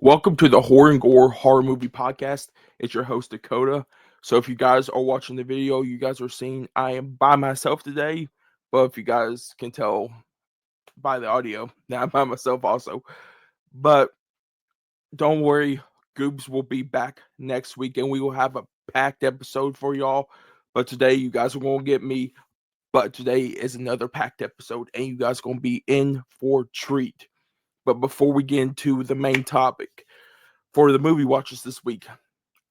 Welcome to the Horror and Gore Horror Movie Podcast. It's your host, Dakota. So if you guys are watching the video, you guys are seeing I am by myself today. But if you guys can tell by the audio, now I'm by myself also. But don't worry, Goobs will be back next week and we will have a packed episode for y'all. But today you guys are going to get me. But today is another packed episode and you guys are going to be in for a treat. But before we get into the main topic, for the movie watches this week,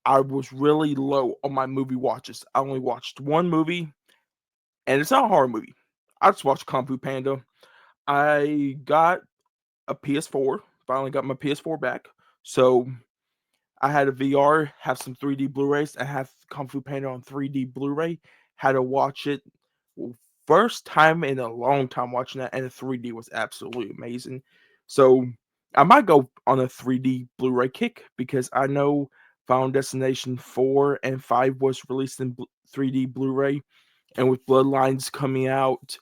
I was really low on my movie watches. I only watched one movie, and it's not a horror movie. I just watched Kung Fu Panda. I got a PS4. Finally got my PS4 back. So I had a VR, have some 3D Blu-rays, and have Kung Fu Panda on 3D Blu-ray. Had to watch it. First time in a long time watching that, and the 3D was absolutely amazing. So I might go on a 3D Blu-ray kick because I know Final Destination 4 and 5 was released in 3D Blu-ray, and with Bloodlines coming out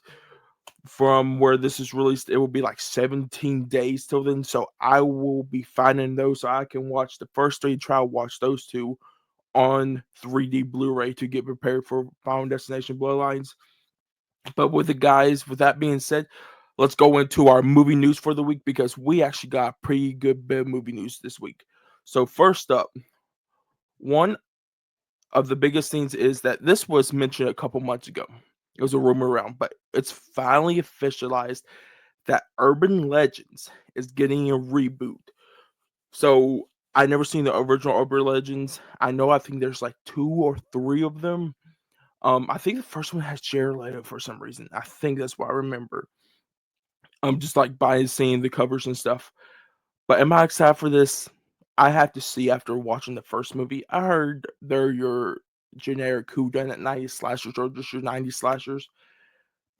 from where this is released, it will be like 17 days till then. So I will be finding those so I can watch the first three, try to watch those two on 3D Blu-ray to get prepared for Final Destination Bloodlines. But with that being said, let's go into our movie news for the week because we actually got a pretty good bit of movie news this week. So first up, one of the biggest things is that this was mentioned a couple months ago. It was a rumor around, but it's finally officialized that Urban Legends is getting a reboot. So I never seen the original Urban Legends. I think there's like 2 or 3 of them. I think the first one has Jared Leto for some reason. I think that's what I remember. I'm just like by seeing the covers and stuff. But am I excited for this? I have to see after watching the first movie. I heard they're your generic whodunit 90s slashers or just your 90s slashers.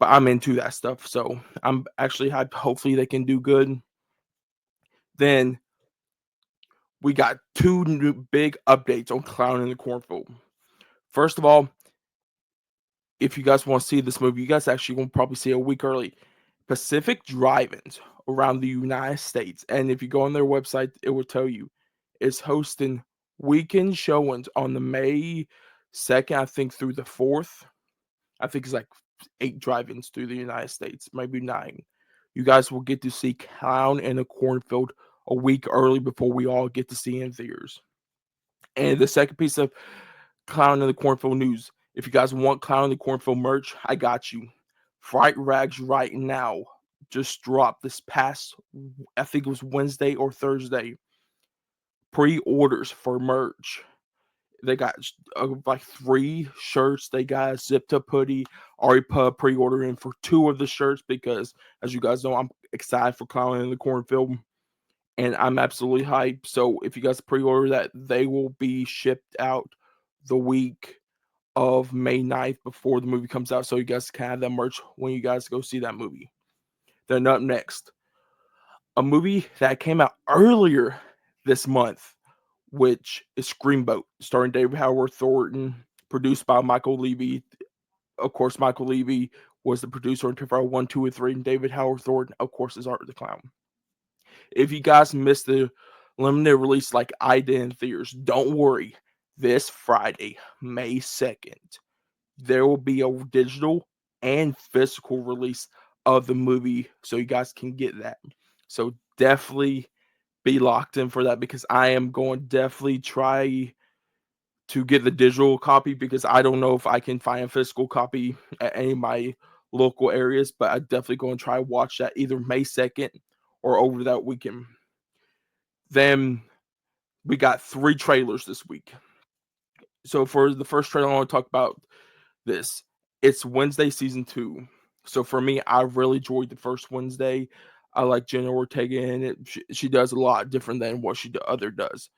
But I'm into that stuff. So I'm actually hyped. Hopefully they can do good. Then we got 2 new big updates on Clown in the Cornfield. First of all, if you guys want to see this movie, you guys actually will probably see it a week early. Pacific Drive-ins around the United States, and if you go on their website, it will tell you it's hosting weekend showings on the May 2nd, I think, through the 4th. I think it's like 8 drive-ins through the United States, maybe 9. You guys will get to see Clown in a Cornfield a week early before we all get to see in theaters. And the second piece of Clown in the Cornfield news. If you guys want Clown in the Cornfield merch, I got you. Fright Rags right now just dropped this past, I think it was Wednesday or Thursday. Pre-orders for merch. They got like 3 shirts. They got a zipped up hoodie. Already put pre-order in for 2 of the shirts because, as you guys know, I'm excited for Clown in the Cornfield. And I'm absolutely hyped. So if you guys pre-order that, they will be shipped out the week of May 9th before the movie comes out. So you guys can have that merch when you guys go see that movie. Then up next, a movie that came out earlier this month, which is Screamboat, starring David Howard Thornton, produced by Michael Levy. Of course, Michael Levy was the producer on Terrifier 1, 2, and 3, and David Howard Thornton, of course, is Art the Clown. If you guys missed the limited release like I did in theaters, don't worry. This Friday, May 2nd, there will be a digital and physical release of the movie so you guys can get that. So definitely be locked in for that because I am going to definitely try to get the digital copy because I don't know if I can find a physical copy at any of my local areas, but I definitely going to try to watch that either May 2nd or over that weekend. Then we got 3 trailers this week. So for the first trailer, I want to talk about this. It's Wednesday season 2. So for me, I really enjoyed the first Wednesday. I like Jenna Ortega in it. She does a lot different than what she other does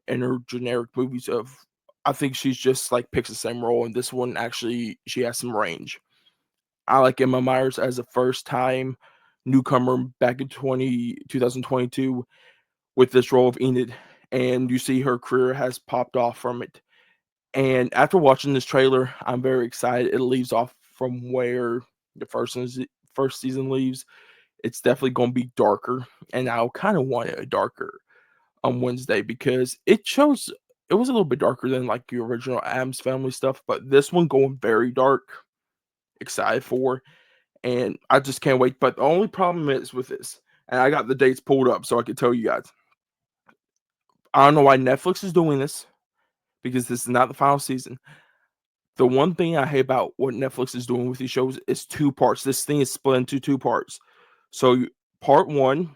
in her generic movies. I think she's just like picks the same role, and this one actually she has some range. I like Emma Myers as a first time newcomer back in 2022 with this role of Enid, and you see her career has popped off from it. And after watching this trailer, I'm very excited. It leaves off from where the first season leaves. It's definitely going to be darker, and I kind of want it darker. on Wednesday because it was a little bit darker than like the original Adams Family stuff, but this one going very dark. Excited for, and I just can't wait. But the only problem is with this, and I got the dates pulled up so I can tell you guys. I don't know why Netflix is doing this because this is not the final season. The one thing I hate about what Netflix is doing with these shows is two parts. This thing is split into two parts. So part one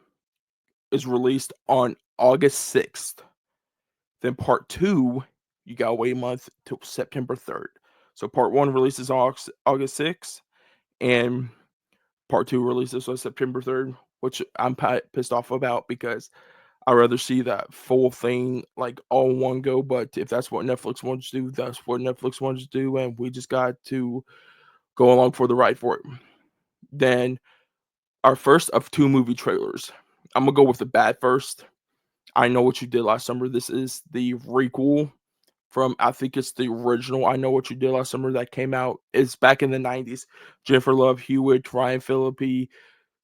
is released on August 6th. Then part two, you gotta wait a month till September 3rd. So part one releases August 6th, and part two releases on September 3rd, which I'm pissed off about because I'd rather see that full thing like all in one go. But if that's what Netflix wants to do, that's what Netflix wants to do, and we just got to go along for the ride for it. Then our first of two movie trailers. I'm gonna go with the bad first. I Know What You Did Last Summer. This is the requel from, I think it's the original I Know What You Did Last Summer that came out. It's back in the 90s. Jennifer Love Hewitt, Ryan Phillippe,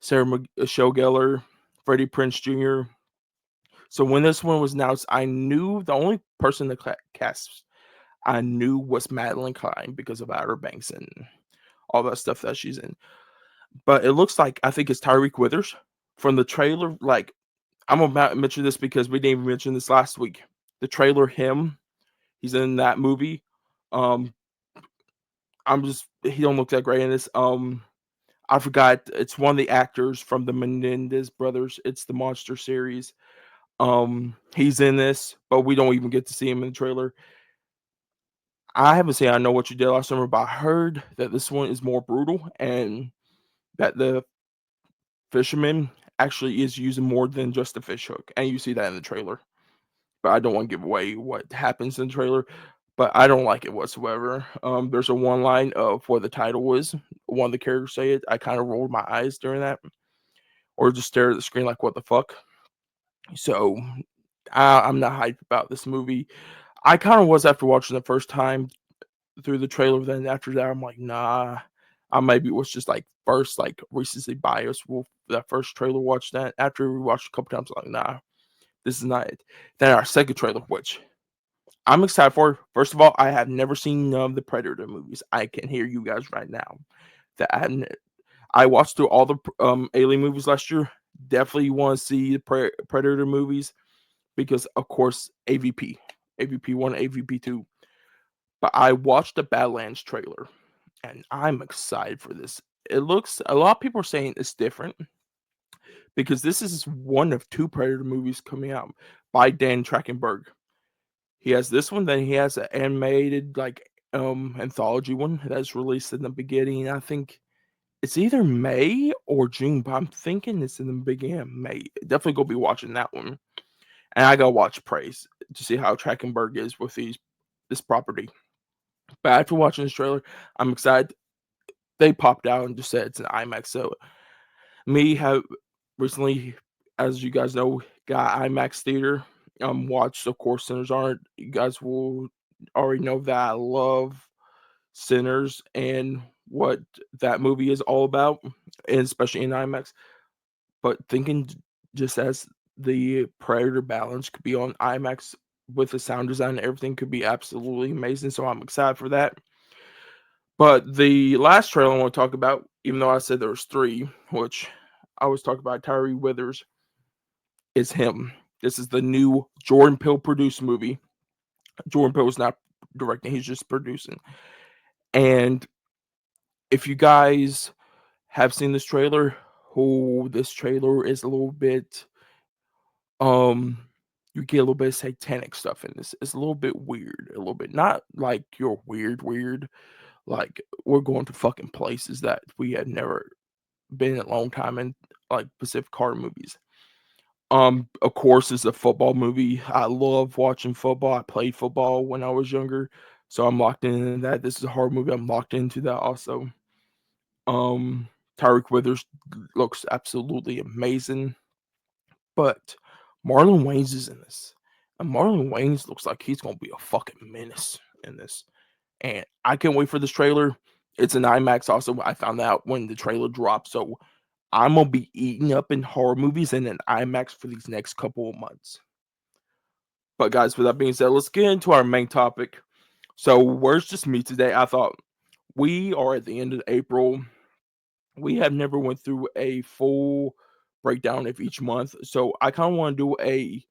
Sarah Michelle Gellar, Freddie Prinze Jr. So when this one was announced, I knew the only person that cast I knew was Madeline Klein because of Outer Banks and all that stuff that she's in. But it looks like I think it's Tyreek Withers from the trailer. Like, I'm about to mention this because we didn't even mention this last week. The trailer, he's in that movie. Um, he don't look that great in this. I forgot it's one of the actors from the Menendez brothers. It's the Monster series. He's in this, but we don't even get to see him in the trailer. I haven't seen I Know What You Did Last Summer, but I heard that this one is more brutal and that the fisherman actually is using more than just a fish hook, and you see that in the trailer. But I don't want to give away what happens in the trailer. But I don't like it whatsoever. There's a one line of what the title was. One of the characters say it. I kind of rolled my eyes during that, or just stared at the screen like, "What the fuck?" So I'm not hyped about this movie. I kind of was after watching the first time through the trailer. Then after that, I'm like, nah. I maybe was just like first like recency bias with that first trailer. Watched that after we watched a couple times. I'm like, nah, this is not it. Then our second trailer, which I'm excited for. First of all, I have never seen none of the Predator movies. I can hear you guys right now. That I watched through all the Alien movies last year. Definitely want to see the Predator movies because, of course, AVP 1, AVP 2. But I watched the Badlands trailer, and I'm excited for this. It looks, a lot of people are saying it's different because this is one of two Predator movies coming out by Dan Trachtenberg. He has this one, then he has an animated like anthology one that's released in the beginning. I think it's either May or June, but I'm thinking it's in the beginning of May. Definitely go be watching that one. And I gotta watch Praise to see how Trachtenberg is with this property. But after watching this trailer, I'm excited. They popped out and just said it's an IMAX. So me have recently, as you guys know, got IMAX theater. Watched of course Sinners Aren't. You guys will already know that I love Sinners and what that movie is all about, and especially in IMAX. But thinking just as the Predator balance could be on IMAX with the sound design and everything could be absolutely amazing. So I'm excited for that. But the last trailer I want to talk about, even though I said there was three, which I was talking about Tyree Withers, is him. This is the new Jordan Peele produced movie. Jordan Peele is not directing, he's just producing. And if you guys have seen this trailer, this trailer is a little bit um you get a little bit of satanic stuff in this. It's a little bit weird, a little bit not like you're weird, like we're going to fucking places that we have never been in a long time in, like Pacific horror movies. Of course, it's a football movie. I love watching football. I played football when I was younger, so I'm locked into that. This is a horror movie. I'm locked into that also. Um, Tyreek Withers looks absolutely amazing, but Marlon Wayans is in this, and Marlon Wayans looks like he's gonna be a fucking menace in this. And I can't wait for this trailer. It's an IMAX also. I found out when the trailer dropped, so I'm gonna be eating up in horror movies and an IMAX for these next couple of months. But guys, with that being said, let's get into our main topic. So, where's just me today? I thought we are at the end of April. We have never went through a full breakdown of each month. So, I kind of want to do a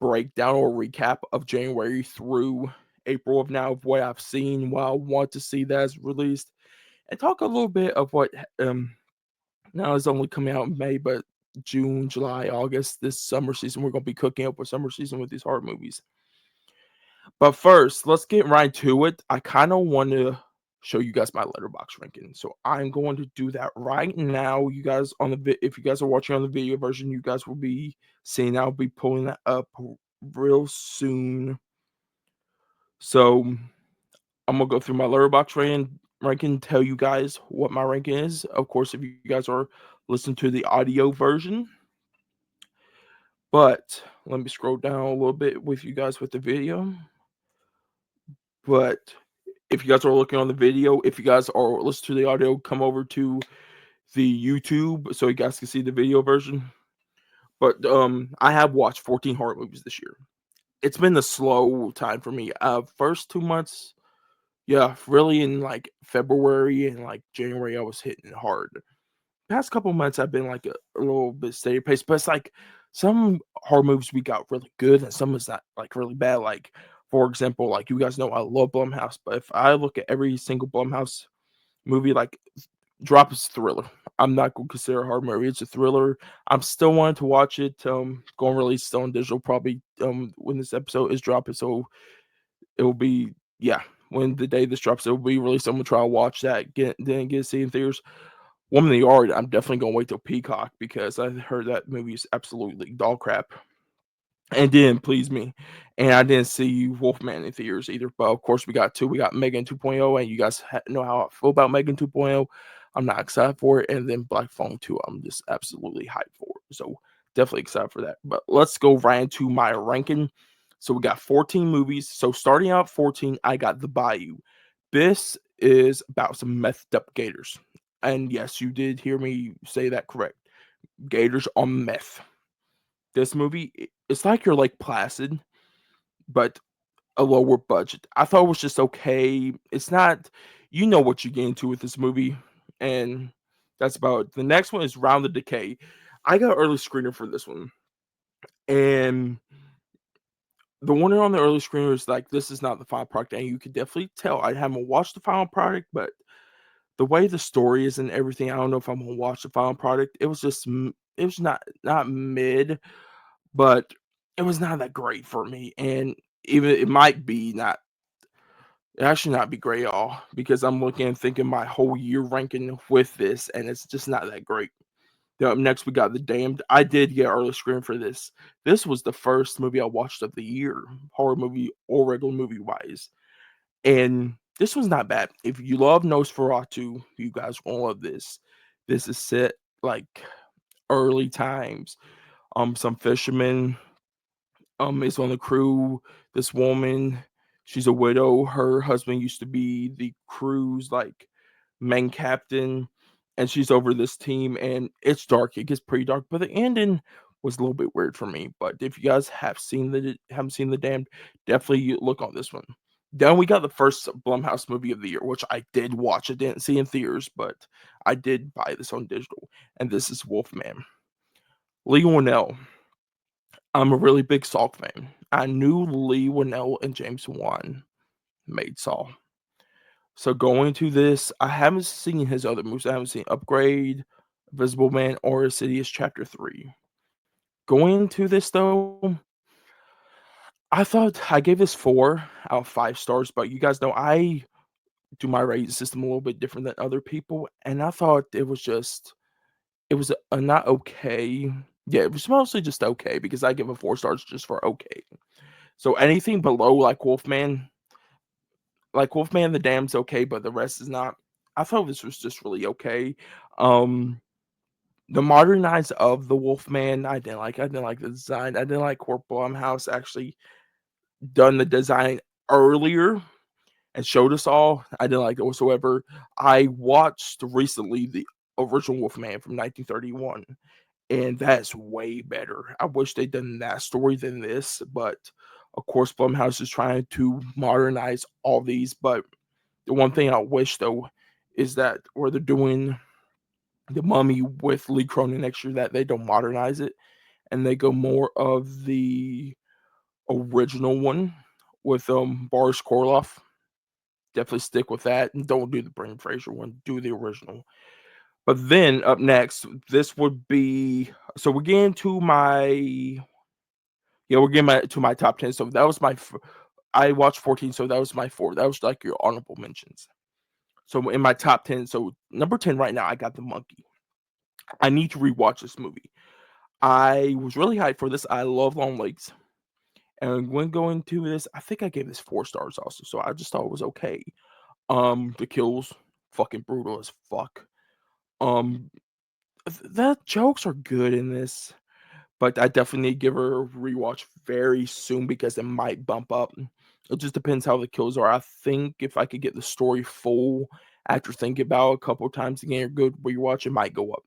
breakdown or recap of January through April of now of what I've seen, what I want to see that's released, and talk a little bit of what now is only coming out in May, but June, July, August, this summer season, we're gonna be cooking up with summer season with these horror movies. But first, let's get right to it. I kind of want to show you guys my letterbox ranking. So I'm going to do that right now. You guys on the if you guys are watching on the video version, you guys will be seeing I'll be pulling that up real soon. So I'm gonna go through my letterbox ranking, tell you guys what my ranking is. Of course, if you guys are listening to the audio version. But let me scroll down a little bit with you guys with the video. But if you guys are looking on the video, if you guys are listening to the audio, come over to the YouTube so you guys can see the video version. But I have watched 14 horror movies this year. It's been a slow time for me. First 2 months, yeah, really in like February and like January, I was hitting it hard. Past couple months, I've been like a little bit steady pace, but it's like some horror movies we got really good, and some is not like really bad. Like for example, like you guys know, I love Blumhouse, but if I look at every single Blumhouse movie, like Drop is a thriller. I'm not gonna consider it a horror movie. It's a thriller. I'm still wanting to watch it. Going to release it on digital probably when this episode is dropping, so it will be yeah. When the day this drops, it will be released. I'm gonna try to watch that. Get to see it in theaters. Woman in the Yard, I'm definitely gonna wait till Peacock because I heard that movie is absolutely dog crap and didn't please me. And I didn't see Wolfman in theaters either. But of course, we got two. We got Megan 2.0, and you guys know how I feel about Megan 2.0. I'm not excited for it. And then Black Phone 2, I'm just absolutely hyped for it. So definitely excited for that. But let's go right into my ranking. So we got 14 movies. So starting out 14, I got The Bayou. This is about some methed up gators. And yes, you did hear me say that correct. Gators on meth. This movie, it's like your Lake Placid, but a lower budget. I thought it was just okay. It's not, you know what you get into with this movie, and that's about it. The next one is Round the Decay. I got early screener for this one, and the one on the early screener is like, this is not the final product, and you could definitely tell. I haven't watched the final product, but the way the story is and everything, I don't know if I'm gonna watch the final product. It was just, it was not mid, but it was not that great for me, and even it might be not it actually not be great at all because I'm looking and thinking my whole year ranking with this, and it's just not that great. Then up next, we got The Damned. I did get early screen for this. This was the first movie I watched of the year, horror movie or regular movie wise, and this was not bad. If you love Nosferatu, you guys gonna love this. This is set like early times. Some fishermen is on the crew. This woman, she's a widow. Her husband used to be the crew's like main captain, and she's over this team. And it's dark. It gets pretty dark, but the ending was a little bit weird for me. But if you guys haven't seen the Damned, definitely look on this one. Then we got the first Blumhouse movie of the year, which I did watch. I didn't see in theaters, but I did buy this on digital, and this is Wolfman. Lee Winnell. I'm a really big Saw fan. I knew Lee Winnell and James Wan made Saw. So going to this, I haven't seen his other movies. I haven't seen Upgrade, Visible Man, or Insidious Chapter 3. Going into this though, I thought I gave this 4 out of 5 stars, but you guys know I do my rating system a little bit different than other people, and I thought it was a not okay. Yeah, it was mostly just okay because I give it 4 stars just for okay. So anything below like Wolfman the Dam's okay, but the rest is not. I thought this was just really okay. Um, the modernized of the Wolfman, I didn't like. I didn't like the design. I didn't like where Blumhouse actually done the design earlier and showed us all. I didn't like it whatsoever. I watched recently the original Wolfman from 1931, and that's way better. I wish they'd done that story than this, but Of course, Blumhouse is trying to modernize all these, but the one thing I wish though is that where they're doing the Mummy with Lee Cronin next year, that they don't modernize it and they go more of the original one with Boris Karloff. Definitely stick with that and don't do the Brendan Fraser one. Do the original. But then up next, this would be so we're getting to my we're getting to my top 10. So that was I watched 14, so that was my 4. That was like your honorable mentions. So in my top 10, so number 10 right now, I got The Monkey. I need to rewatch this movie. I was really hyped for this. I love long legs. And when going to this, I think I gave this 4 stars also. So I just thought it was okay. The kills fucking brutal as fuck. Um the jokes are good in this, but I definitely need to give her a rewatch very soon because it might bump up. It just depends how the kills are. I think if I could get the story full after thinking about it a couple of times again, a good rewatch, it might go up.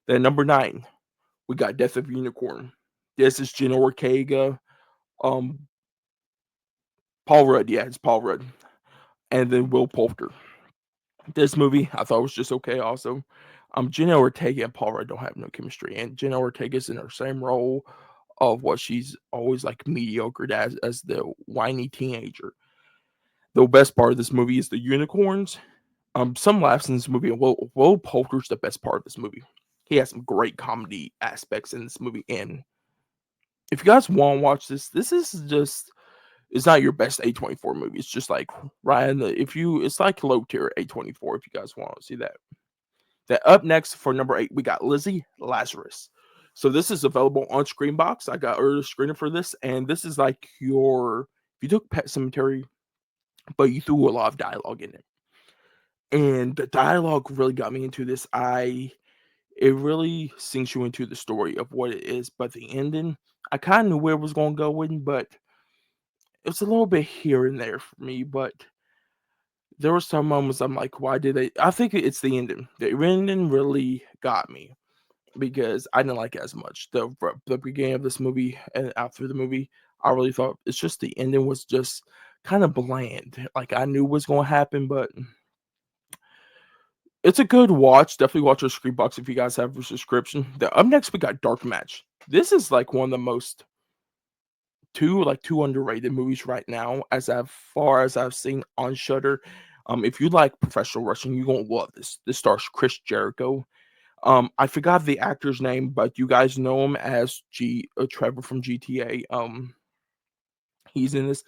Then number 9, we got Death of Unicorn. This is Jenna Ortega, um, Paul Rudd. Yeah, it's Paul Rudd, and then Will Poulter. This movie I thought was just okay. Also, Jenna Ortega and Paul Rudd don't have no chemistry, and Jenna Ortega's in her same role of what she's always like mediocre as the whiny teenager. The best part of this movie is the unicorns. Some laughs in this movie. Will Poulter's the best part of this movie. He has some great comedy aspects in this movie, and if you guys want to watch this, this is just it's not your best A24 movie. It's just like right in the it's like low tier A24 if you guys want to see that. Then up next for number 8, we got Lizzie Lazarus. So this is available on Screenbox. I got early screening for this, and this is like if you took Pet Cemetery, but you threw a lot of dialogue in it. And the dialogue really got me into this. It really sinks you into the story of what it is, but the ending, I kind of knew where it was going to go with, but it was a little bit here and there for me. But there were some moments I'm like, why did they? I think it's the ending. The ending really got me because I didn't like it as much. The beginning of this movie and after the movie, I really thought it's just the ending was just kind of bland. Like I knew what was going to happen, but it's a good watch. Definitely watch your Screenbox if you guys have a subscription. Up next, we got Dark Match. This is like one of the most two underrated movies right now, as far as I've seen on Shudder. If you like professional wrestling, you're gonna love this. This stars Chris Jericho. I forgot the actor's name, but you guys know him as Trevor from GTA. He's in this.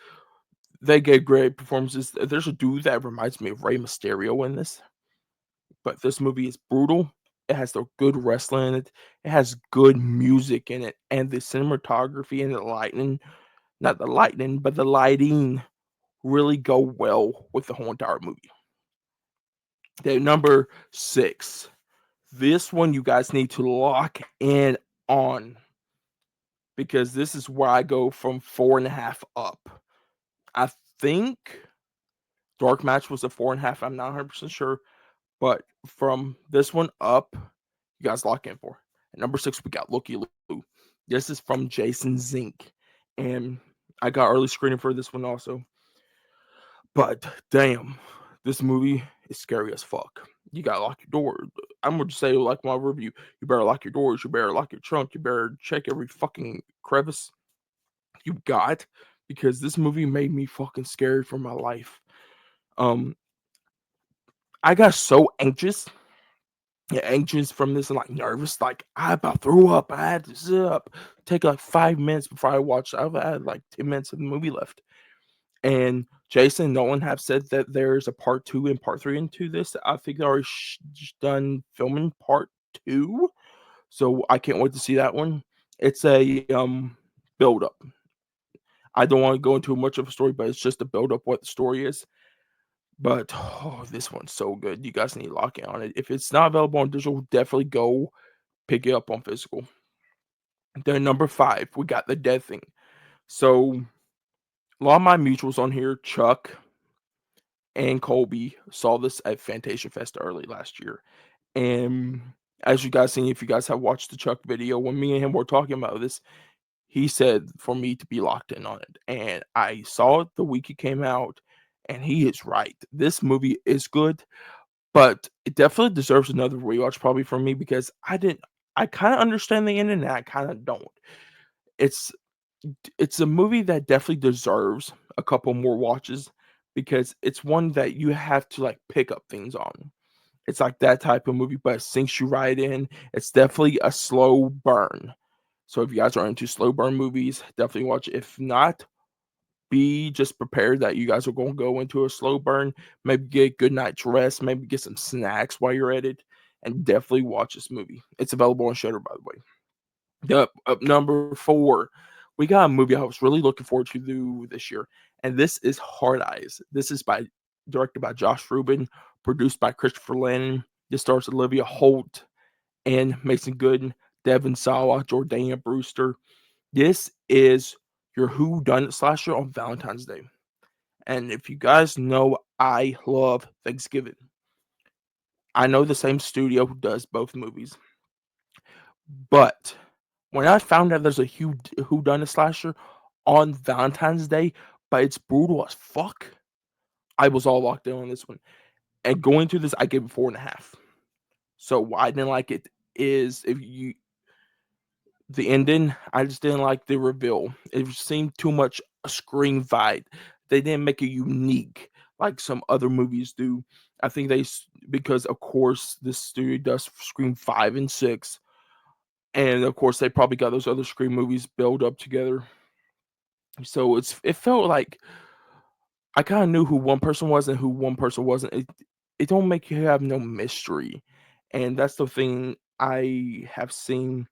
They get great performances. There's a dude that reminds me of Rey Mysterio in this. But this movie is brutal. It has the good wrestling in it. It has good music in it, and the cinematography and the lightning, not the lightning, but the lighting really go well with the whole entire movie. Then number 6. This one you guys need to lock in on because this is where I go from 4.5 up. I think Dark Match was a 4.5. I'm not 100% sure. But from this one up, you guys lock in for. At number 6, we got Looky Loo. This is from Jason Zink. And I got early screening for this one also. But damn, this movie is scary as fuck. You gotta lock your door. I'm gonna just say, like my review, you better lock your doors, you better lock your trunk, you better check every fucking crevice you got because this movie made me fucking scared for my life. I got so anxious from this and like nervous, like I about threw up. I had to sit up, take like 5 minutes before I watched. I had like 10 minutes of the movie left. And Jason and Nolan have said that there's a part 2 and part 3 into this. I think they're already done filming part 2, so I can't wait to see that one. It's a build up. I don't want to go into much of a story, but it's just a build up what the story is. But this one's so good. You guys need to lock in on it. If it's not available on digital, definitely go pick it up on physical. Then number 5, we got The Dead Thing. So a lot of my mutuals on here, Chuck and Colby, saw this at Fantasia Fest early last year. And as you guys seen, if you guys have watched the Chuck video, when me and him were talking about this, he said for me to be locked in on it, and I saw it the week it came out, and he is right. This movie is good, but it definitely deserves another rewatch probably for me because I kinda understand the ending and I kinda don't. It's it's a movie that definitely deserves a couple more watches because it's one that you have to, like, pick up things on. It's like that type of movie, but it sinks you right in. It's definitely a slow burn. So if you guys are into slow burn movies, definitely watch it. If not, be just prepared that you guys are gonna go into a slow burn, maybe get a good night's rest, maybe get some snacks while you're at it, and definitely watch this movie. It's available on Shudder, by the way. Up number 4, we got a movie I was really looking forward to do this year, and this is Hard Eyes. This is directed by Josh Rubin, produced by Christopher Landon. This stars Olivia Holt and Mason Gooden, Devin Sawa, Jordana Brewster. This is your Who Done It slasher on Valentine's Day. And if you guys know, I love Thanksgiving. I know the same studio who does both movies, but when I found out there's a Who Done It slasher on Valentine's Day, but it's brutal as fuck, I was all locked in on this one. And going through this, I gave it 4.5. So why I didn't like it is if you the ending, I just didn't like the reveal. It seemed too much a Scream vibe. They didn't make it unique like some other movies do. I think because of course this studio does Scream 5 and 6, and of course they probably got those other Scream movies built up together. So it felt like I kind of knew who one person was and who one person wasn't. It don't make you have no mystery, and that's the thing I have seen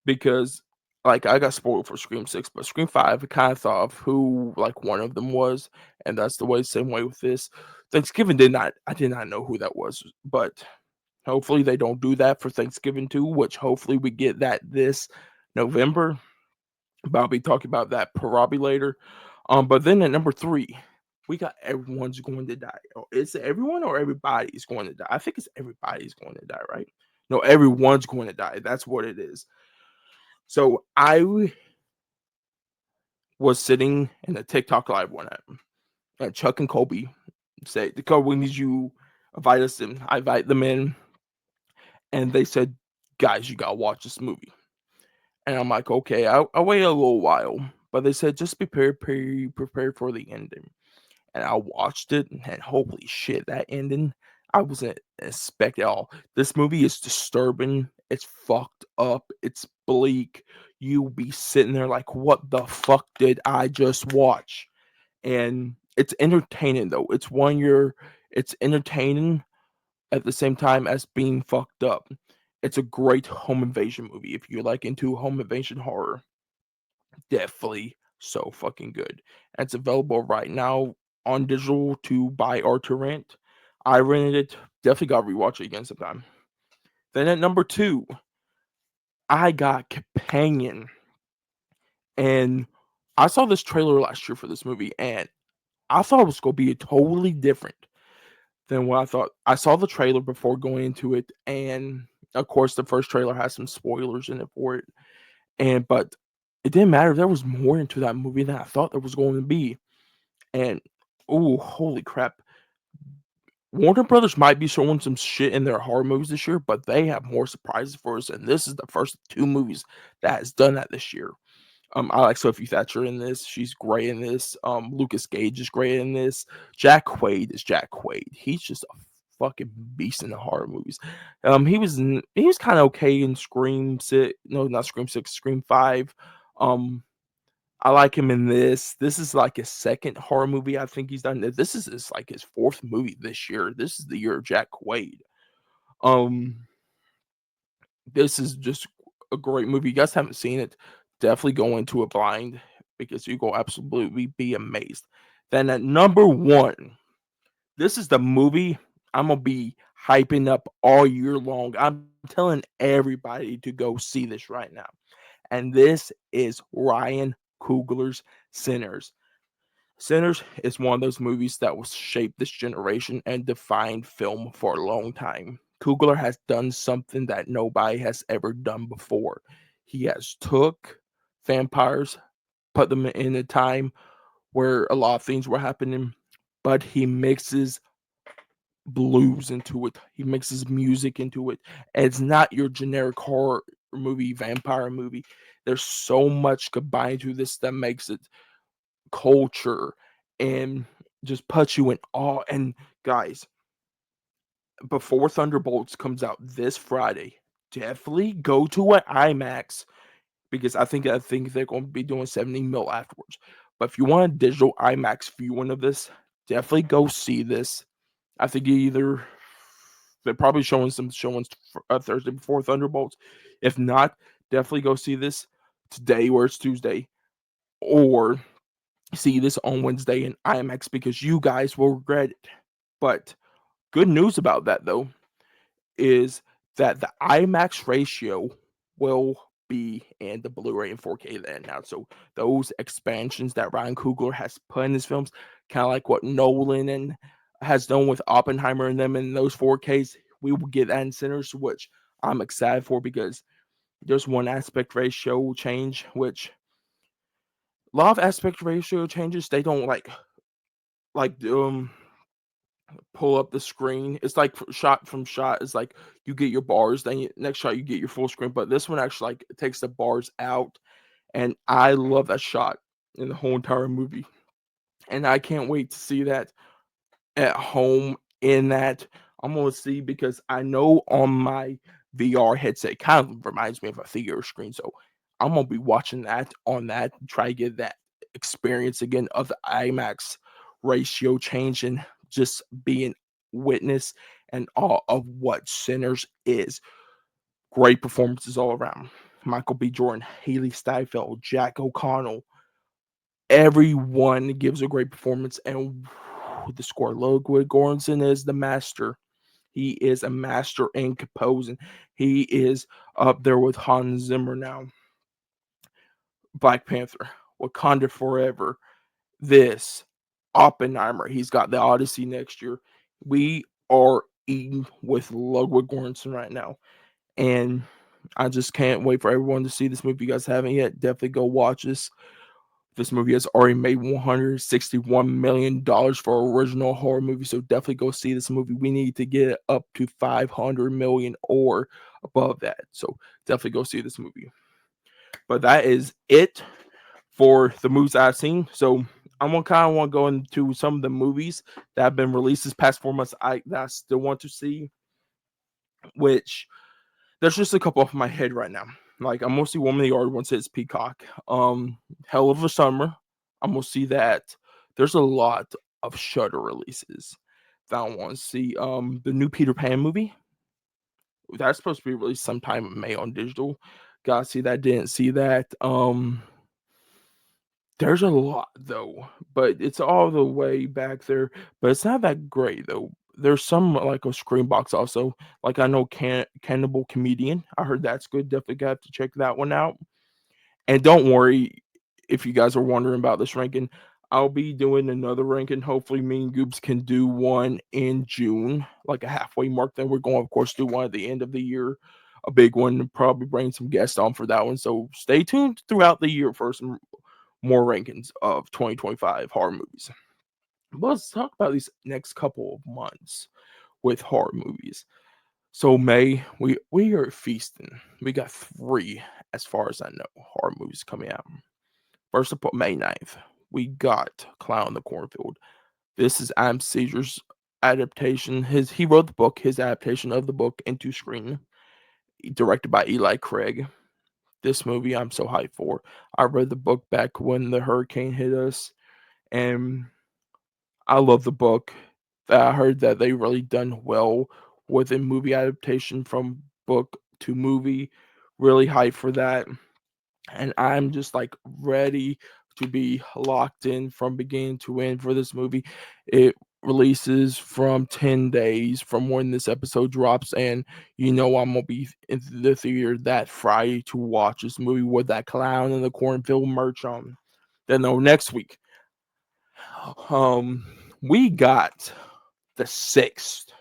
because, like, I got spoiled for Scream 6, but Scream 5, I kind of thought of who, like, one of them was, and that's the same way with this. Thanksgiving I did not know who that was, but hopefully they don't do that for Thanksgiving too, which hopefully we get that this November. But I'll be talking about that probably later. But then at number 3, we got Everyone's Going to Die. Oh, is it everyone or everybody's going to die? I think it's everybody's going to die, right? No, everyone's going to die. That's what it is. So I was sitting in a TikTok live one night, and Chuck and Colby said, "Dakota, we need you invite us in." I invite them in, and they said, "Guys, you gotta watch this movie." And I'm like, "Okay." I waited a little while, but they said, "Just be prepared for the ending." And I watched it, and holy shit, that ending, I wasn't expect at all. This movie is disturbing. It's fucked up. It's bleak. You be sitting there like, what the fuck did I just watch? And it's entertaining though. It's entertaining at the same time as being fucked up. It's a great home invasion movie. If you're like into home invasion horror, definitely so fucking good. And it's available right now on digital to buy or to rent. I rented it. Definitely got to rewatch it again sometime. Then at number 2, I got Companion. And I saw this trailer last year for this movie, and I thought it was going to be totally different than what I thought. I saw the trailer before going into it, and of course, the first trailer has some spoilers in it for it. But it didn't matter. There was more into that movie than I thought there was going to be. And oh, holy crap! Warner Brothers might be showing some shit in their horror movies this year, but they have more surprises for us. And this is the first 2 movies that has done that this year. I like Sophie Thatcher in this. She's great in this. Lucas Gage is great in this. Jack Quaid is Jack Quaid. He's just a fucking beast in the horror movies. He was kind of okay in Scream 6. No, not Scream 6, Scream 5. Um, I like him in this. This is like his second horror movie I think he's done. This is like his fourth movie this year. This is the year of Jack Quaid. Um, this is just a great movie. You guys haven't seen it, definitely go into it blind because you will absolutely be amazed. Then at number 1, this is the movie I'm gonna be hyping up all year long. I'm telling everybody to go see this right now. And this is Ryan Coogler's Sinners. Sinners is one of those movies that will shape this generation and define film for a long time. Coogler has done something that nobody has ever done before. He has took vampires, put them in a time where a lot of things were happening, but he mixes blues into it. He mixes music into it. It's not your generic horror movie, vampire movie. There's so much combined to this that makes it culture and just puts you in awe. And guys, before Thunderbolts comes out this Friday, definitely go to an IMAX because I think they're going to be doing 70 mil afterwards. But if you want a digital IMAX viewing of this, definitely go see this. I think either they're probably showing some showings Thursday before Thunderbolts. If not, definitely go see this today or it's Tuesday, or see this on Wednesday in IMAX because you guys will regret it. But good news about that though is that the IMAX ratio will be in the Blu-ray and 4K then now. So those expansions that Ryan Coogler has put in his films, kind of like what Nolan and has done with Oppenheimer and them in those 4Ks, we will get that in Sinners, which I'm excited for because there's one aspect ratio change, which a lot of aspect ratio changes they don't like pull up the screen. It's like shot from shot. It's like you get your bars, then next shot you get your full screen. But this one actually like takes the bars out, and I love that shot in the whole entire movie. And I can't wait to see that at home in that. I'm gonna see because I know on my VR headset it kind of reminds me of a theater screen. So I'm gonna be watching that on that, try to get that experience again of the IMAX ratio change and just being witness and awe of what Sinners is. Great performances all around. Michael B. Jordan, Haley Steinfeld, Jack O'Connell, everyone gives a great performance, and the score. Ludwig Göransson is the master. He is a master in composing. He is up there with Hans Zimmer now. Black Panther, Wakanda Forever, this, Oppenheimer. He's got the Odyssey next year. We are eating with Ludwig Göransson right now, and I just can't wait for everyone to see this movie. If you guys haven't yet, definitely go watch this. This movie has already made $161 million for an original horror movie, so definitely go see this movie. We need to get it up to 500 million or above that. So definitely go see this movie. But that is it for the movies I've seen. So I'm gonna kind of want to go into some of the movies that have been released this past 4 months. That I still want to see, which there's just a couple off my head right now. Like I'm gonna see Woman in the Yard once it's Peacock. Hell of a Summer. I'm gonna see that. There's a lot of Shudder releases that I want to see. The new Peter Pan movie that's supposed to be released sometime in May on digital. Gotta see that. Didn't see that. There's a lot though, but it's all the way back there. But it's not that great though. There's some like a Screenbox also. Like I know Cannibal Comedian. I heard that's good. Definitely got to check that one out. And don't worry if you guys are wondering about this ranking. I'll be doing another ranking. Hopefully, me and Goobs can do one in June, like a halfway mark. Then we're going, of course, do one at the end of the year, a big one. And probably bring some guests on for that one. So stay tuned throughout the year for some more rankings of 2025 horror movies. But let's talk about these next couple of months with horror movies. So May, we are feasting. We got three, as far as I know, horror movies coming out. First up, May 9th, we got Clown in the Cornfield. This is Adam Caesar's adaptation. He wrote the book, his adaptation of the book into screen, directed by Eli Craig. This movie I'm so hyped for. I read the book back when the hurricane hit us, and I love the book. I heard that they really done well with a movie adaptation from book to movie. Really hyped for that. And I'm just like ready to be locked in from beginning to end for this movie. It releases from 10 days from when this episode drops, and I'm gonna be in the theater that Friday to watch this movie with that Clown in the Cornfield merch on. Then next week, um we got the sixth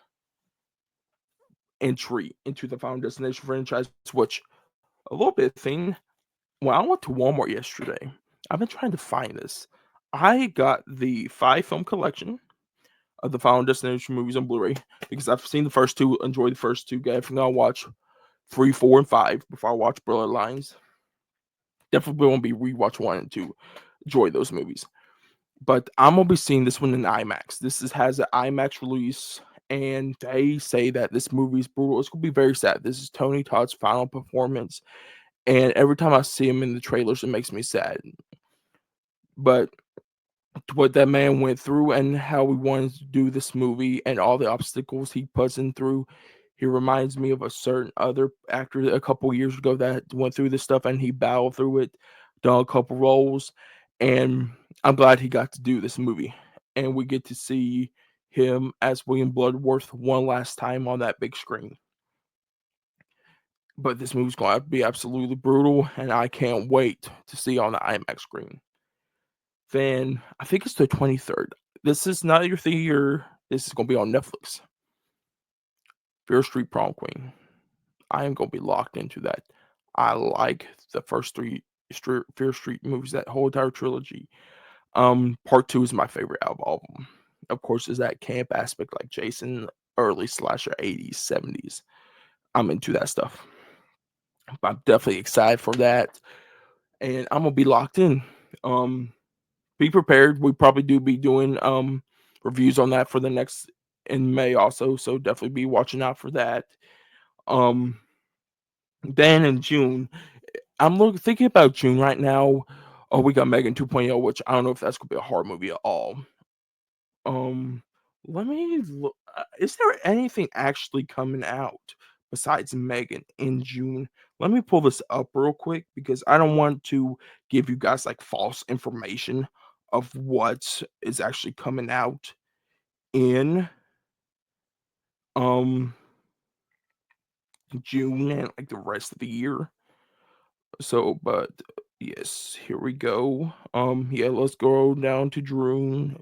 entry into the Final Destination franchise, which a little bit thing. When I went to Walmart yesterday, I've been trying to find this. I got the 5 film collection of the Final Destination movies on Blu-ray because I've seen the first two, enjoyed the first two. Definitely gonna watch 3, 4, and 5 before I watch Bloodlines. Definitely won't be rewatch 1 and 2. Enjoy those movies. But I'm gonna be seeing this one in IMAX. Has an IMAX release, and they say that this movie is brutal. It's gonna be very sad. This is Tony Todd's final performance, and every time I see him in the trailers, it makes me sad. But what that man went through and how he wanted to do this movie and all the obstacles he puts in through, he reminds me of a certain other actor a couple years ago that went through this stuff and he battled through it, done a couple roles, and I'm glad he got to do this movie. And we get to see him as William Bloodworth one last time on that big screen. But this movie's going to be absolutely brutal, and I can't wait to see on the IMAX screen. Then I think it's the 23rd. This is not your theater. This is going to be on Netflix. Fear Street Prom Queen. I am going to be locked into that. I like the first 3 Fear Street movies, that whole entire trilogy. Part 2 is my favorite out of all of them. Of course, is that camp aspect like Jason, early slasher 80s, 70s. I'm into that stuff. But I'm definitely excited for that. And I'm going to be locked in. Be prepared. We probably do be doing reviews on that for the next in May also, so definitely be watching out for that. Then in June, thinking about June right now. Oh, we got Megan 2.0, which I don't know if that's gonna be a horror movie at all. Um, Let me look. Is there anything actually coming out besides Megan in June? Let me pull this up real quick because I don't want to give you guys like false information of what is actually coming out in um June and like the rest of the year. So, but yes, here we go. Yeah, let's go down to June.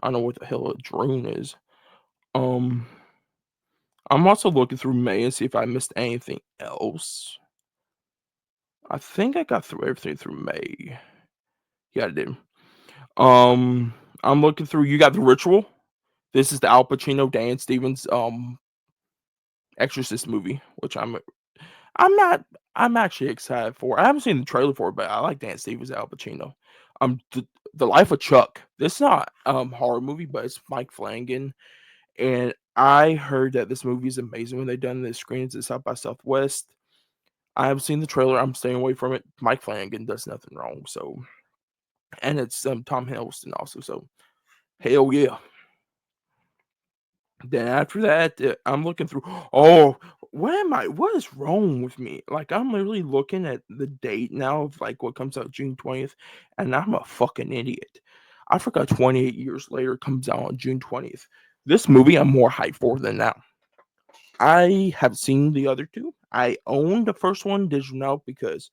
I don't know what the hell a June is. Um, I'm also looking through May and see if I missed anything else. I think I got through everything through May. Yeah, I did. Um, I'm looking through. You got The Ritual. This is the Al Pacino, Dan Stevens, Exorcist movie, which I'm not. I'm actually excited for. I haven't seen the trailer for it, but I like Dan Stevens, Al Pacino. The Life of Chuck. This is not horror movie, but it's Mike Flanagan, and I heard that this movie is amazing when they done the screenings at South by Southwest. I haven't seen the trailer. I'm staying away from it. Mike Flanagan does nothing wrong, so and it's Tom Hiddleston also. So hell yeah. Then after that, I'm looking through. Oh, what am I? What is wrong with me? Like I'm literally looking at the date now of like what comes out June 20th, and I'm a fucking idiot. I forgot 28 years later comes out on June 20th. This movie I'm more hyped for than now. I have seen the other two. I own the first one digital now because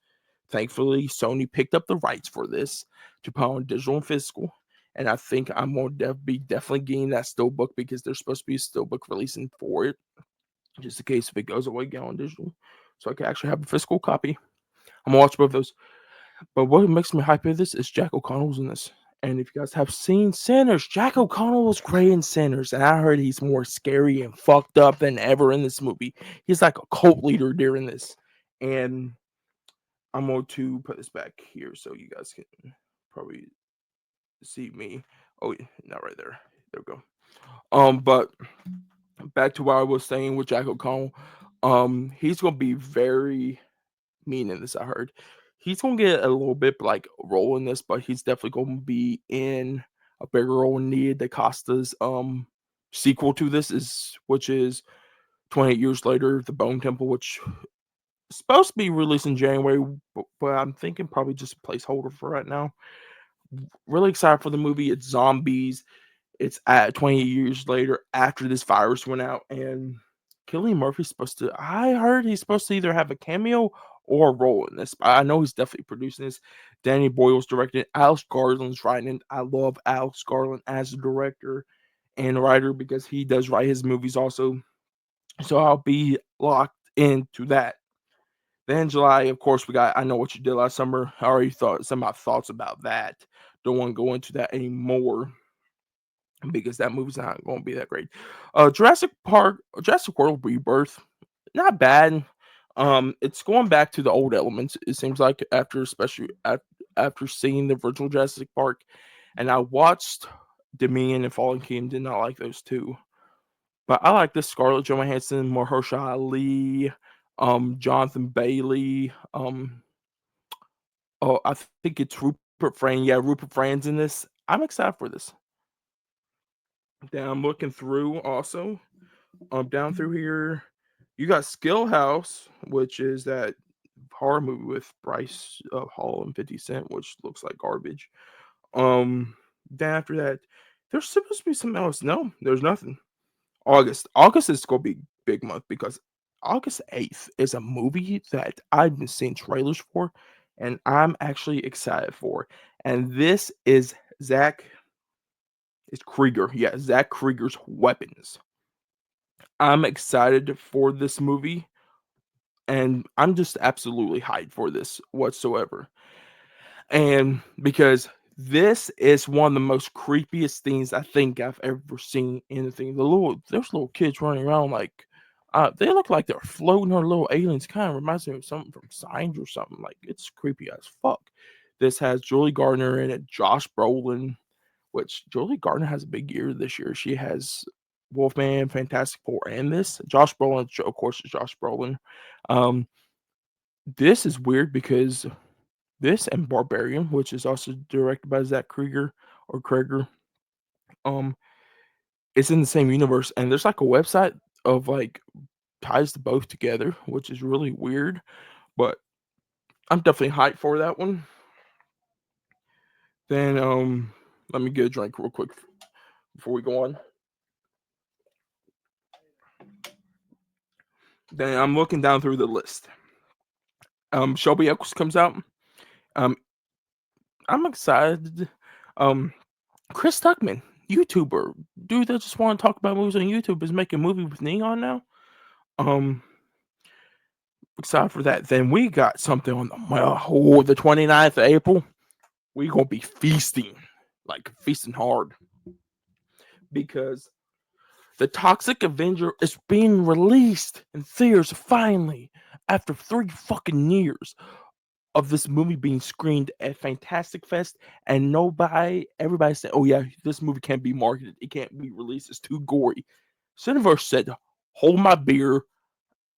thankfully Sony picked up the rights for this to put on digital and physical. And I think I'm going to be definitely getting that steelbook because there's supposed to be a steelbook releasing for it, just in case if it goes away, get on digital, so I can actually have a physical copy. I'm gonna watch both of those. But what makes me hype of this is Jack O'Connell's in this. And if you guys have seen Sinners, Jack O'Connell was great in Sinners, and I heard he's more scary and fucked up than ever in this movie. He's like a cult leader during this. And I'm going to put this back here so you guys can probably see me. Oh, not right there. There we go. But back to what I was saying with Jack O'Connell. He's gonna be very mean in this. I heard he's gonna get a little bit like role in this, but he's definitely gonna be in a bigger role in Nia DaCosta's sequel to this which is 28 years later, The Bone Temple, which is supposed to be released in January, but I'm thinking probably just a placeholder for right now. Really excited for the movie. It's zombies. It's at 28 years later after this virus went out, and Cillian Murphy's supposed to. I heard he's supposed to either have a cameo or a role in this. I know he's definitely producing this. Danny Boyle's directing it. Alex Garland's writing it. I love Alex Garland as a director and writer because he does write his movies also. So I'll be locked into that. Then July, of course, we got I Know What You Did Last Summer. I already thought some of my thoughts about that. Don't want to go into that anymore because that movie's not going to be that great. Jurassic World Rebirth, not bad. It's going back to the old elements. It seems like after seeing the virtual Jurassic Park, and I watched Dominion and Fallen Kingdom. Did not like those two, but I like this Scarlett Johansson, Mahershala Ali, Jonathan Bailey. Oh, I think it's Rupert Friend. Yeah, Rupert Friend's in this. I'm excited for this. Then I'm looking through also. Down through here, you got Skill House, which is that horror movie with Bryce Hall and 50 Cent, which looks like garbage. Then after that, there's supposed to be something else. No, there's nothing. August is gonna be big month because August 8th is a movie that I've been seeing trailers for, and I'm actually excited for. And this is Krieger. Yeah, Zach Krieger's Weapons. I'm excited for this movie, and I'm just absolutely hyped for this whatsoever. And because this is one of the most creepiest things I think I've ever seen in a thing. There's little kids running around like they look like they're floating or little aliens. Kind of reminds me of something from Signs or something. Like it's creepy as fuck. This has Julie Gardner in it, Josh Brolin, which Julie Gardner has a big year this year. She has Wolfman, Fantastic Four, and this. Josh Brolin, of course, is Josh Brolin. Um, this is weird because this and Barbarian, which is also directed by Zach Krieger or Krieger, um, it's in the same universe, and there's like a website of like ties the both together, which is really weird. But I'm definitely hyped for that one. Then let me get a drink real quick before we go on. Then I'm looking down through the list. Shelby Eccles comes out. Um, I'm excited. Um, Chris Tuckman, YouTuber, dude that just want to talk about movies on YouTube, is making a movie with Neon now. Um, excited for that. Then we got something on the 29th of April. We gonna be feasting, like feasting hard, because the Toxic Avenger is being released in theaters finally after 3 fucking years of this movie being screened at Fantastic Fest, and everybody said, "Oh yeah, this movie can't be marketed. It can't be released. It's too gory." Cineverse said, "Hold my beer.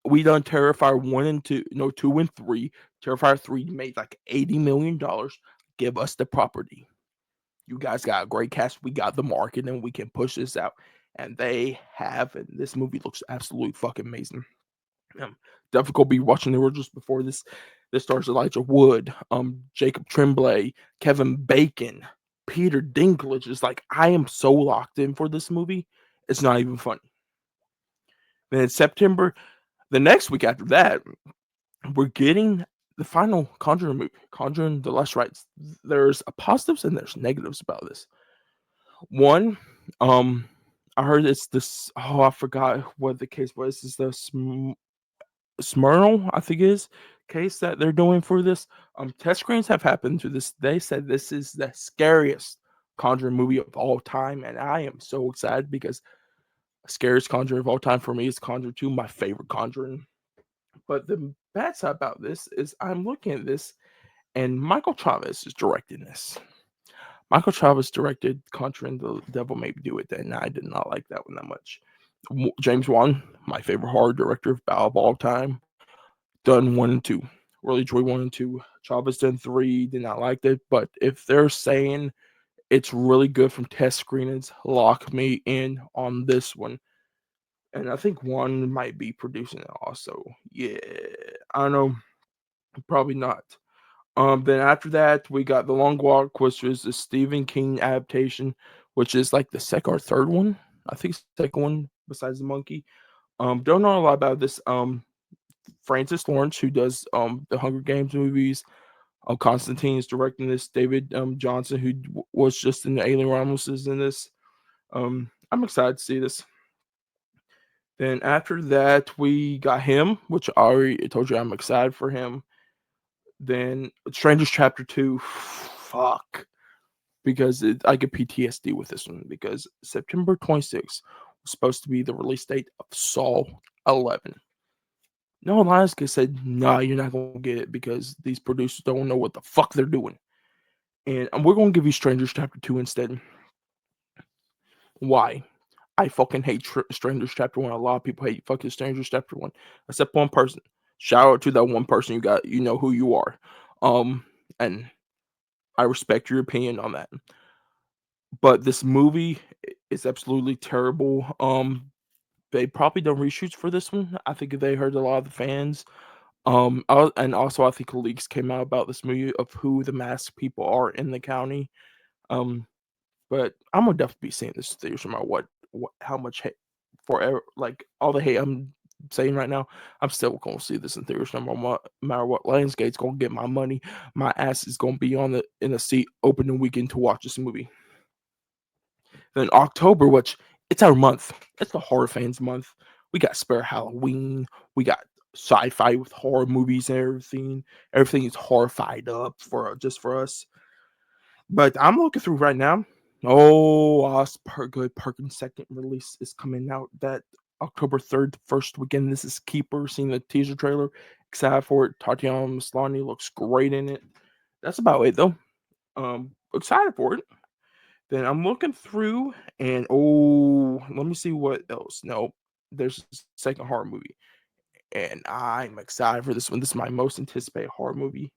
We done Terrifier 1 and 2, no 2 and 3. Terrifier 3 made like $80 million. Give us the property. You guys got a great cast. We got the market, and we can push this out." And they have, and this movie looks absolutely fucking amazing. Definitely go be watching the originals before this. This stars Elijah Wood, Jacob Tremblay, Kevin Bacon, Peter Dinklage. It's like I am so locked in for this movie. It's not even funny. Then in September, the next week after that, we're getting the final Conjuring movie, Conjuring the Last Rites. There's a positives and there's negatives about this. One, I heard it's this. Oh, I forgot what the case was. This is the Smyrna, I think it is, case that they're doing for this. Test screens have happened to this. They said this is the scariest Conjuring movie of all time, and I am so excited because scariest Conjuring of all time for me is Conjuring 2, my favorite Conjuring. But the bad side about this is I'm looking at this, and Michael Chavez is directing this. Michael Chavez directed Conjuring The Devil May Do It, and I did not like that one that much. James Wan, my favorite horror director of all time, done 1 and 2. Really enjoy 1 and 2. Chavez done 3, did not like it. But if they're saying it's really good from test screenings, lock me in on this one. And I think 1 might be producing it also. Yeah, I don't know. Probably not. Then after that, we got The Long Walk, which is the Stephen King adaptation, which is like the second or third one. I think it's the second one besides The Monkey. Don't know a lot about this. Francis Lawrence, who does the Hunger Games movies. Constantine is directing this. David Johnson, who was just in the Alien Romulus, is in this. I'm excited to see this. Then after that, we got him, which I already told you I'm excited for him. Then Strangers Chapter 2, fuck, because I get PTSD with this one because September 26th was supposed to be the release date of Saw 11. No, Lionsgate said, "Nah, you're not gonna get it because these producers don't know what the fuck they're doing, and we're gonna give you Strangers Chapter 2 instead." Why? I fucking hate Strangers Chapter 1. A lot of people hate fucking Strangers Chapter 1, except one person. Shout out to that one person. You know who you are. And I respect your opinion on that. But this movie is absolutely terrible. They probably done reshoots for this one. I think they heard a lot of the fans. And also I think leaks came out about this movie of who the masked people are in the county. Um, but I'm gonna definitely be seeing this in theaters no matter what how much hate forever like all the hate I'm saying right now. I'm still gonna see this in theaters no matter what. Lionsgate's gonna get my money. My ass is gonna be on the in a seat opening weekend to watch this movie. Then October, which it's our month. It's the horror fans month. We got Spare Halloween. We got sci-fi with horror movies and everything. Everything is horrified up for just for us. But I'm looking through right now. Oh, Good Perkins' second release is coming out that October 3rd, first weekend. This is Keeper. Seeing the teaser trailer. Excited for it. Tatiana Maslany looks great in it. That's about it though. Excited for it. Then I'm looking through and let me see what else. No, there's a second horror movie. And I'm excited for this one. This is my most anticipated horror movie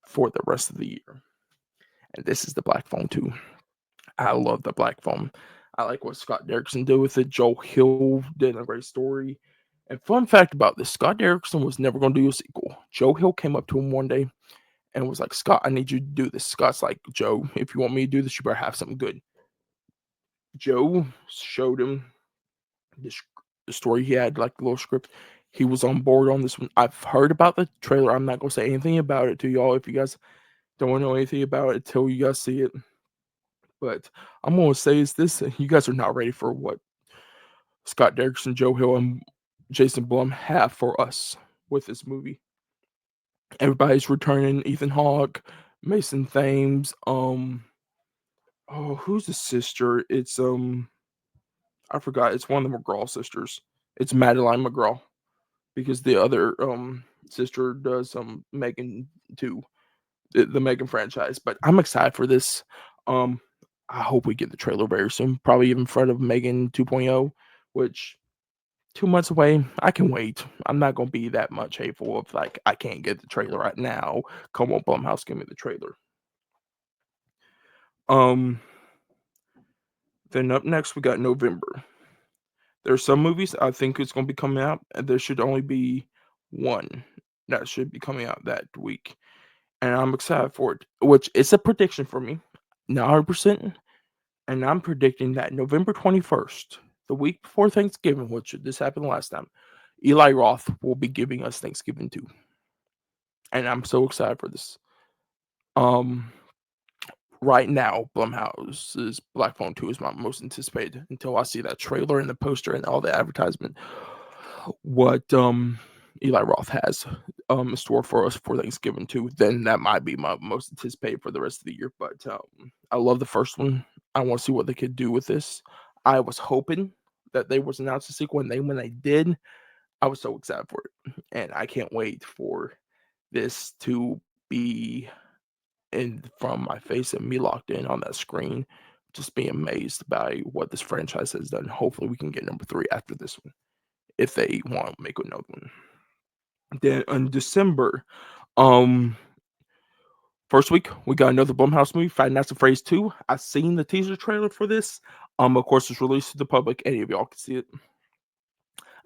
for the rest of the year. And this is the Black Phone 2. I love the Black Phone. I like what Scott Derrickson did with it. Joe Hill did a great story. And fun fact about this, Scott Derrickson was never going to do a sequel. Joe Hill came up to him one day and was like, Scott, I need you to do this. Scott's like, Joe, if you want me to do this, you better have something good. Joe showed him the, the story he had, like the little script. He was on board on this one. I've heard about the trailer. I'm not going to say anything about it to y'all if you guys don't want to know anything about it until you guys see it. But I'm going to say is this: you guys are not ready for what Scott Derrickson, Joe Hill, and Jason Blum have for us with this movie. Everybody's returning. Ethan Hawke, Mason Thames. Who's the sister? It's I forgot. It's one of the McGraw sisters. It's Madeline McGraw because the other sister does Megan too, the Megan franchise. But I'm excited for this. Um, I hope we get the trailer very soon. Probably even in front of Megan 2.0, which 2 months away. I can wait. I'm not gonna be that much hateful of like I can't get the trailer right now. Come on, Blumhouse, give me the trailer. Um, then up next we got November. There's some movies I think is gonna be coming out, and there should only be one that should be coming out that week, and I'm excited for it. Which it's a prediction for me, not 100%, and I'm predicting that November 21st, the week before Thanksgiving, which this happened last time, Eli Roth will be giving us Thanksgiving too, and I'm so excited for this. Um, right now, Blumhouse's Black Phone 2 is my most anticipated until I see that trailer and the poster and all the advertisement. What Eli Roth has in store for us for Thanksgiving too, then that might be my most anticipated for the rest of the year. But I love the first one. I want to see what they could do with this. I was hoping that they was announced a sequel, and when they did, I was so excited for it, and I can't wait for this to be in from my face and me locked in on that screen, just being amazed by what this franchise has done. Hopefully, we can get number 3 after this one if they want to make another one. Then in December, um, first week we got another Blumhouse movie, Five Nights at Freddy's 2. I've seen the teaser trailer for this. Of course, it's released to the public. Any of y'all can see it.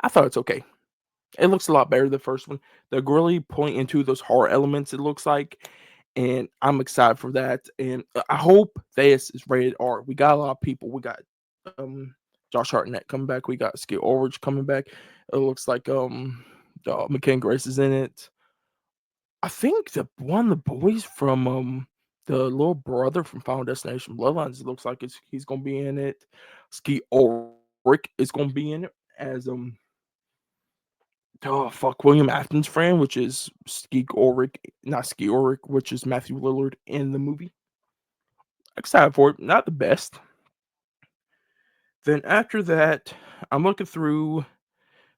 I thought it's okay. It looks a lot better than the first one. They're really pointing into those horror elements, it looks like, and I'm excited for that. And I hope this is rated R. We got a lot of people. We got Josh Hartnett coming back. We got Skip Ulrich coming back. It looks like McKenna Grace is in it. I think the one of the boys from the little brother from Final Destination Bloodlines looks like he's gonna be in it. Ski Ulrich is gonna be in it. as William Afton's friend, which is Skeet Ulrich, which is Matthew Lillard in the movie. Excited for it. Not the best. Then after that, I'm looking through.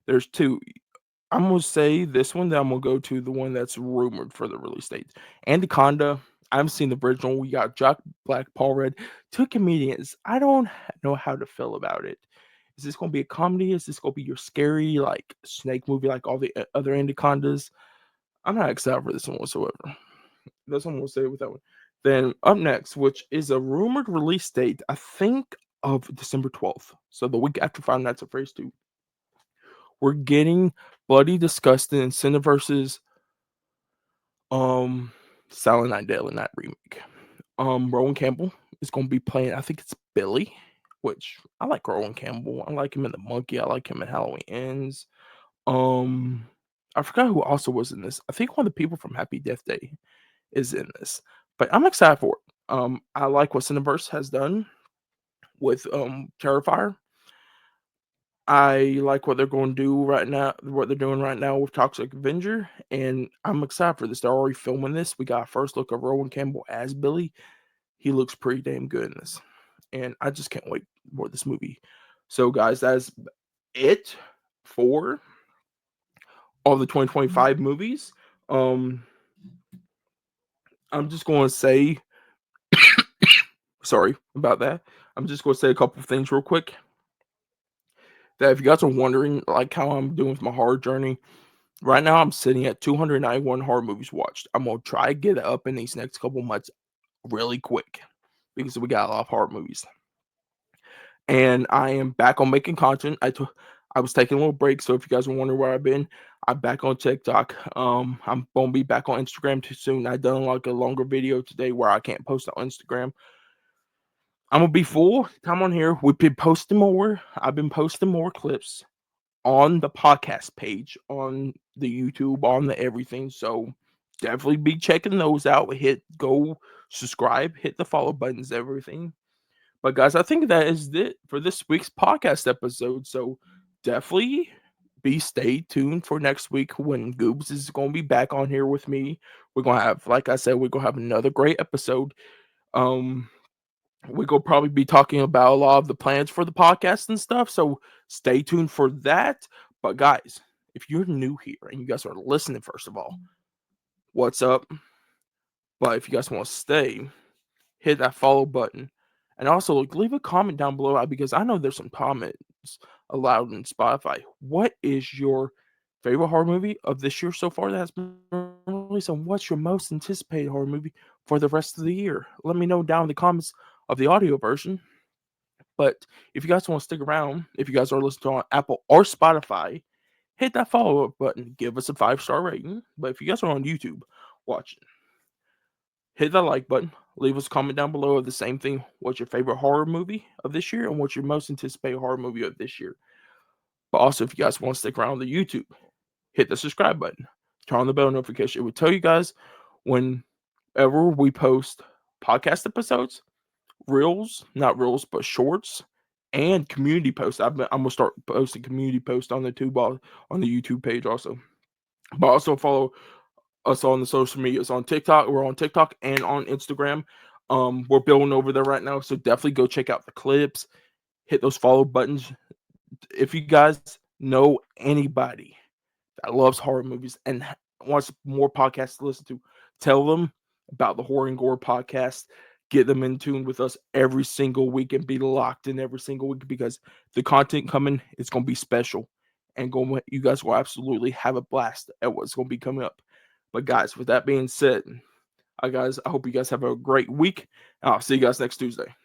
There's two. I'm gonna say this one. Then I'm gonna go to the one that's rumored for the release date. Anaconda. I haven't seen the original. We got Jack Black, Paul Rudd, two comedians. I don't know how to feel about it. Is this gonna be a comedy? Is this gonna be your scary like snake movie like all the other Anacondas? I'm not excited for this one whatsoever. That's what I'm gonna say with that one. Then up next, which is a rumored release date, I think of December 12th. So the week after Five Nights at Freddy's 2. We're getting Bloody Disgusting and Cineverse's Silent Night Deadly Night remake. Rowan Campbell is gonna be playing, I think it's Billy, which I like Rowan Campbell. I like him in The Monkey, I like him in Halloween Ends. I forgot who also was in this. I think one of the people from Happy Death Day is in this. But I'm excited for it. I like what Cineverse has done with Terrifier. I like what they're going to do right now, what they're doing right now with Toxic Avenger, and I'm excited for this. They're already filming this. We got a first look of Rowan Campbell as Billy. He looks pretty damn good in this, and I just can't wait for this movie. So, guys, that's it for all the 2025 movies. I'm just going to say, sorry about that. I'm just going to say a couple of things real quick. That if you guys are wondering, like how I'm doing with my horror journey, right now I'm sitting at 291 horror movies watched. I'm gonna try to get it up in these next couple months really quick because we got a lot of horror movies. And I am back on making content. I was taking a little break, so if you guys are wondering where I've been, I'm back on TikTok. I'm gonna be back on Instagram too soon. I done like a longer video today where I can't post on Instagram. I'm gonna be full time on here. We've been posting more. I've been posting more clips on the podcast page, on the YouTube, on the everything. So definitely be checking those out. Go subscribe, hit the follow buttons, everything. But guys, I think that is it for this week's podcast episode. So definitely stay tuned for next week when Goobs is going to be back on here with me. We're going to have, like I said, we're going to have another great episode. We're going to probably be talking about a lot of the plans for the podcast and stuff. So stay tuned for that. But guys, if you're new here and you guys are listening, first of all, what's up? But if you guys want to stay, hit that follow button. And also leave a comment down below because I know there's some comments allowed in Spotify. What is your favorite horror movie of this year so far that has been released? And what's your most anticipated horror movie for the rest of the year? Let me know down in the comments of the audio version. But if you guys want to stick around, if you guys are listening on Apple or Spotify, hit that follow up button. Give us a 5-star rating. But if you guys are on YouTube watching, hit that like button. Leave us a comment down below of the same thing. What's your favorite horror movie of this year? And what's your most anticipated horror movie of this year? But also, if you guys want to stick around on the YouTube, hit the subscribe button. Turn on the bell notification. It will tell you guys whenever we post podcast episodes, not reels, but shorts and community posts. I'm gonna start posting community posts on the YouTube page also. But also follow us on the social medias on TikTok. We're on TikTok and on Instagram. We're building over there right now, so definitely go check out the clips. Hit those follow buttons. If you guys know anybody that loves horror movies and wants more podcasts to listen to, tell them about the Horror and Gore podcast. Get them in tune with us every single week and be locked in every single week because the content coming is going to be special and you guys will absolutely have a blast at what's going to be coming up. But guys, with that being said, I hope you guys have a great week. And I'll see you guys next Tuesday.